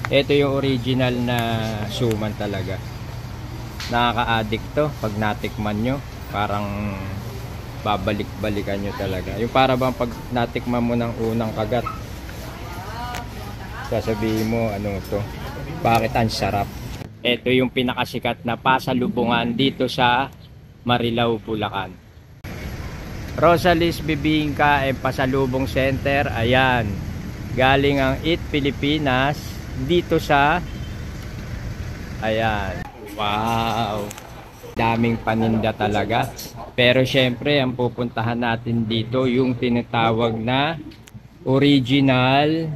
Ito yung original na suman talaga. Nakaka-addict to pag natikman nyo. Parang babalik-balikan nyo talaga. Yung para bang pag natikman mo ng unang kagat, sasabihin mo, ano to? Bakit ang sarap? Ito yung pinakasikat na pasalubungan dito sa Marilao, Bulacan. Rosalie's Bibingka and Pasalubong Center. Ayan. Galing ang Eat Pilipinas dito sa, ayan. Wow. Daming paninda talaga. Pero syempre, ang pupuntahan natin dito yung tinatawag na original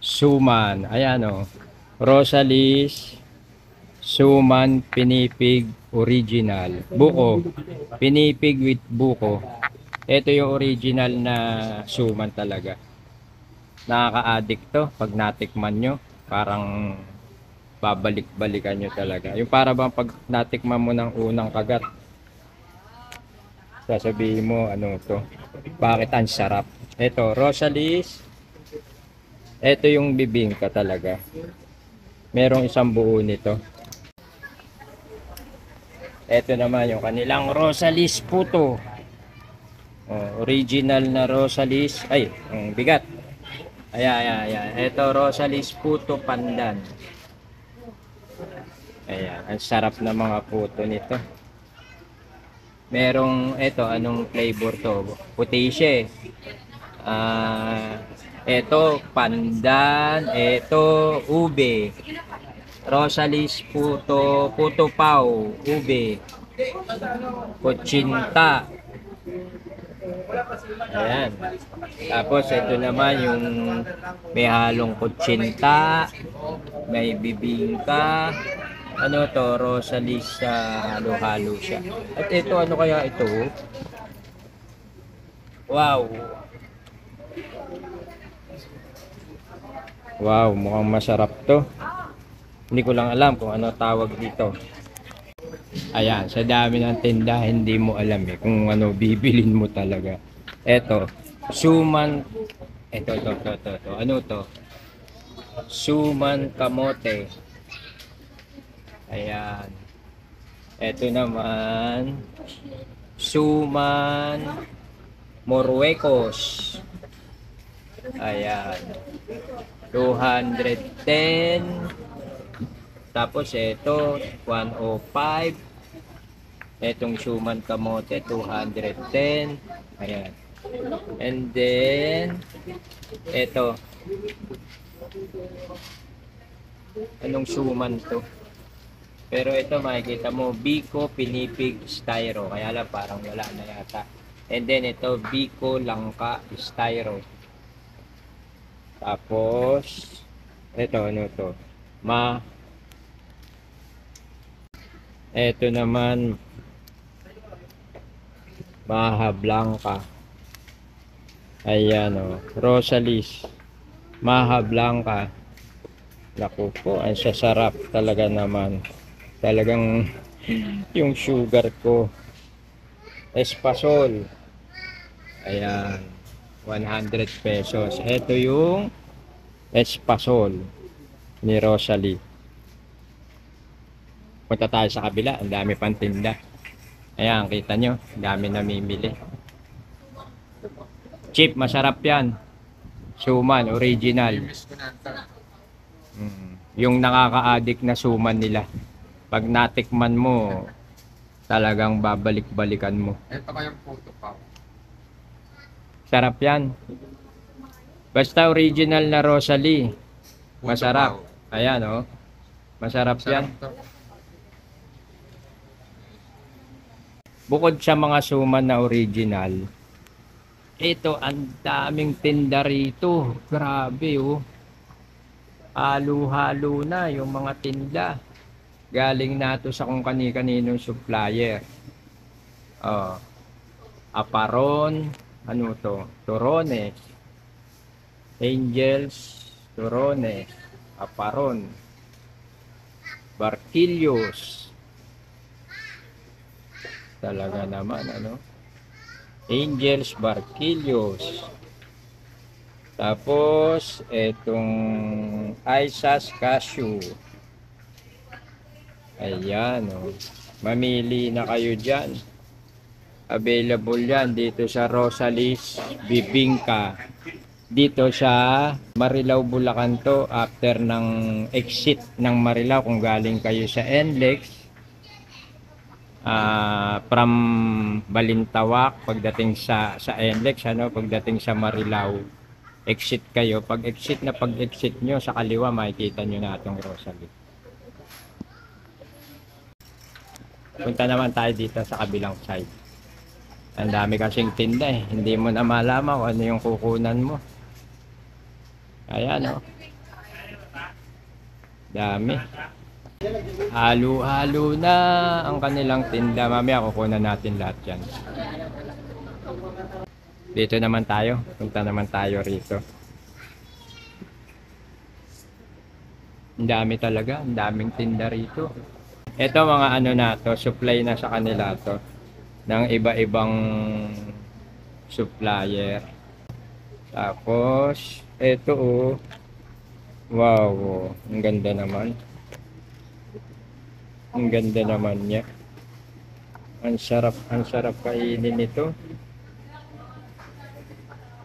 suman. Ayan o. Rosalie's Suman Pinipig Original. Buko. Pinipig with buko. Ito yung original na suman talaga. Nakaka-addict to pag natikman nyo. Parang babalik-balikan nyo talaga. Yung para bang pag natikman mo ng unang kagat, sasabihin mo, ano to? Bakit ang sarap? Ito, Rosalie's. Ito yung bibingka talaga. Merong isang buo nito. Ito naman yung kanilang Rosalie's Puto. Original na Rosalie's. Ay, ang bigat. Ayan. Ito, Rosalie's Puto Pandan. Ayan, ang sarap na mga puto nito. Merong, ito, anong flavor to? Puti siya eh. Ito, pandan. Ito, ube. Rosalie's Puto, Puto Pau, ube. Kutsinta. Ayan. Tapos ito naman yung may halong kutsinta, may bibingka. Ano to, Rosalie's halo-halo siya. At ito, ano kaya ito? Wow. Wow, mukhang masarap to. Hindi ko lang alam kung ano tawag dito. Ayan, sa dami ng tinda, hindi mo alam eh kung ano bibilin mo talaga. Eto, suman. Ito. Ano to? Suman kamote. Ayan. Ito naman, suman Moruecos. Ayan. 210. Tapos ito, 105. Itong suman kamote, 210. Ayan. And then, ito. Anong suman to? Pero ito makikita mo, Biko Pinipig Styro. Kaya lang parang wala na yata. And then ito, Biko Langka Styro. Tapos, ito, ano to? Ito naman, Maha Blanca. Ayan o, Rosalie's Maha Blanca. Naku po, ang sasarap talaga naman. Talagang yung sugar ko. Espasol. Ayan, 100 pesos. Ito yung Espasol ni Rosalie. Punta tayo sa kabila, ang dami pang tinda. Ayan, kita nyo, ang dami namimili. Cheap, masarap yan. Suman, original. Yung nakaka-addict na suman nila. Pag natikman mo, talagang babalik-balikan mo. Ito kayong puto pa. Sarap yan. Basta original na Rosalie. Masarap. Ayan oh. Masarap yan. Bukod sa mga suman na original, ito ang daming tinda rito. Grabe oh. Halo-halo na yung mga tinda. Galing na to sa kung kani-kaninong supplier. Aparon, ano to? Turones. Angels, Turones, Aparon. Barquillos. Talaga naman ano. Angels, Barquillos. Tapos, itong Isas Cashew. Ayan, oh. Mamili na kayo dyan. Available yan dito sa Rosalie's Bibingka. Dito sa Marilao, Bulacan to. After ng exit ng Marilao, kung galing kayo sa NLEX, from Balintawak, pagdating sa NLEX, pagdating sa Marilao, exit kayo. Pag exit nyo sa kaliwa, makikita nyo na itong Rosalie. Punta naman tayo dito sa kabilang side. Ang dami kasing tinda eh. Hindi mo na malaman kung ano yung kukunan mo. Ayan o. Dami. Halo-halo na ang kanilang tinda. Mamaya kukunan natin lahat yan. Dito naman tayo. Punta naman tayo rito. Ang dami talaga. Ang daming tinda rito. Ito mga ano na to, supply na sa kanila to ng iba-ibang supplier. Tapos ito oh. Wow, oh, ang ganda naman. Ang ganda naman niya. Ang sarap kainin nito.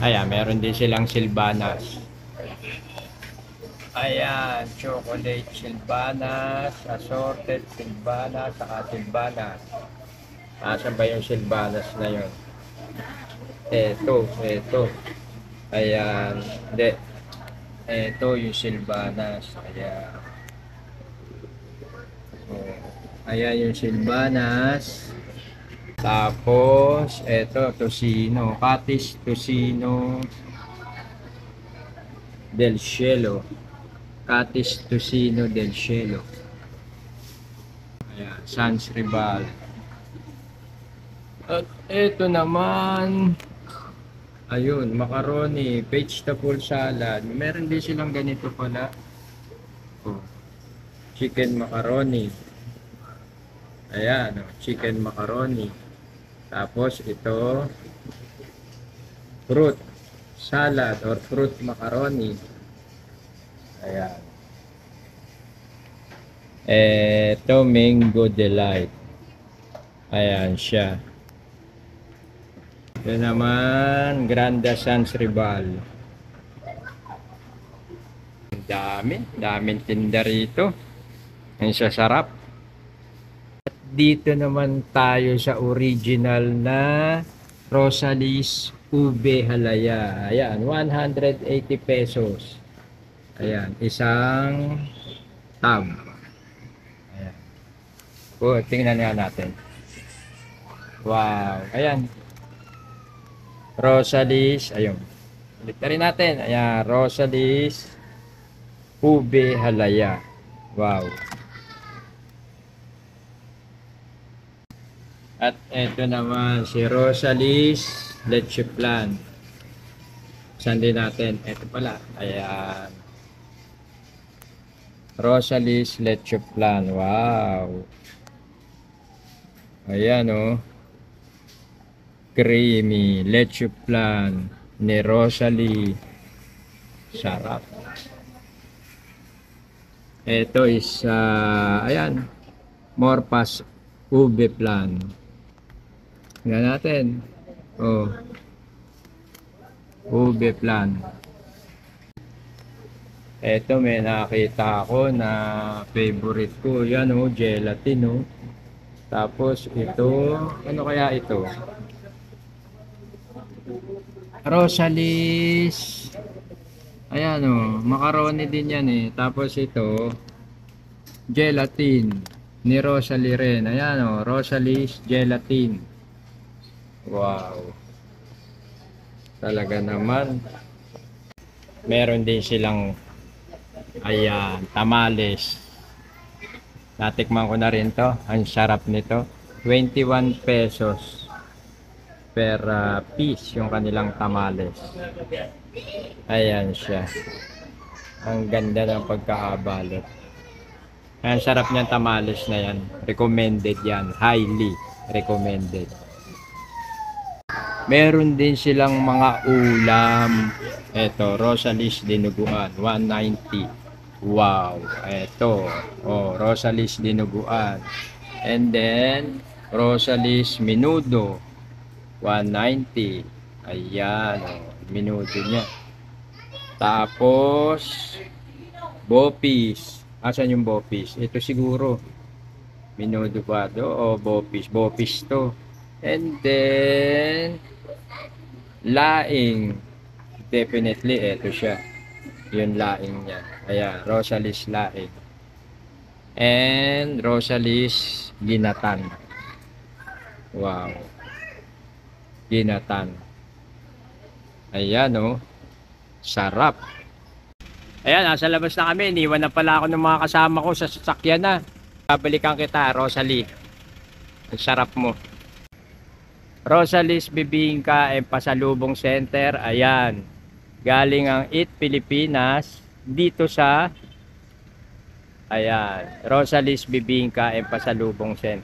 Ayan, meron din silang silbanas. Ayan, chocolate silbanas, assorted silbanas, saka silbanas. Asan ba yung silbanas na yun? Ito. Ayan, hindi. Ito yung silbanas. Ayan. Oh, ayan yung silbanas. Tapos, ito, tocino. Catis tocino del cielo. Catis tocino del cielo. Ayan, Sans Rival. At ito naman, ayun, macaroni, vegetable salad. Meron din silang ganito pala. Oh, chicken macaroni. Ayan, oh, chicken macaroni. Tapos ito, fruit salad or fruit macaroni. Ayan. Ito, mango delight. Ayan siya. Ito naman, Granda Sans Rival. Daming tinda rito. Ang sasarap. At dito naman tayo sa original na Rosalie's Ube Halaya. Ayan, 180 pesos. Ayan, isang tab. Ayan. Tingnan nga natin. Wow, ayan. Rosalie's, ayun. Ulit na rin natin. Ayan, Rosalie's Ube Halaya. Wow. At ito naman si Rosalie's Leche Plan. Sandi natin. Ito pala. Ayan. Rosalie's Leche Plan. Wow. Ayan oh. Creamy leche plan ni Rosalie. Sarap. Ito is ayan, Morpas ube plan. Tingnan natin. Oh. Ube plan. Ito may nakita ako na favorite ko. Yan oh, gelatin oh. Tapos ito, ano kaya ito? Rosalie's, ayan o, macaroni din yan eh. Tapos ito, gelatin ni Rosalie rin. Ayan o, Rosalie's gelatin. Wow, talaga naman. Meron din silang, ayan, tamales. Natikman ko na rin to. Ang sarap nito, 21 pesos per piece yung kanilang tamales. Ayan siya. Ang ganda ng pagkakabalot. Ang sarap niyang tamales na yan. Recommended yan. Highly recommended. Meron din silang mga ulam. Eto, Rosalis dinuguan, 190. Wow, eto. Oh, Rosalis dinuguan. And then, Rosalis menudo, 190. Ayan, oh, menudo niya. Tapos, Bopis. Asan yung Bopis? Ito siguro. Menudo ba to? O Bopis. Bopis to. And then, Laing. Definitely, ito siya. Yung laing niya. Ayan, Rosalis laing. And Rosalis ginatan. Wow. Ginatan. Ayan, oh. Sarap. Ayan, nasa labas na kami. Iniwan na pala ako ng mga kasama ko sa sasakyan na. Babalikan kita, Rosalie. Ang sarap mo. Rosalie's Bibingka and Pasalubong Center. Ayan. Galing ang Eat Pilipinas dito sa Rosalie's Bibingka and Pasalubong Center.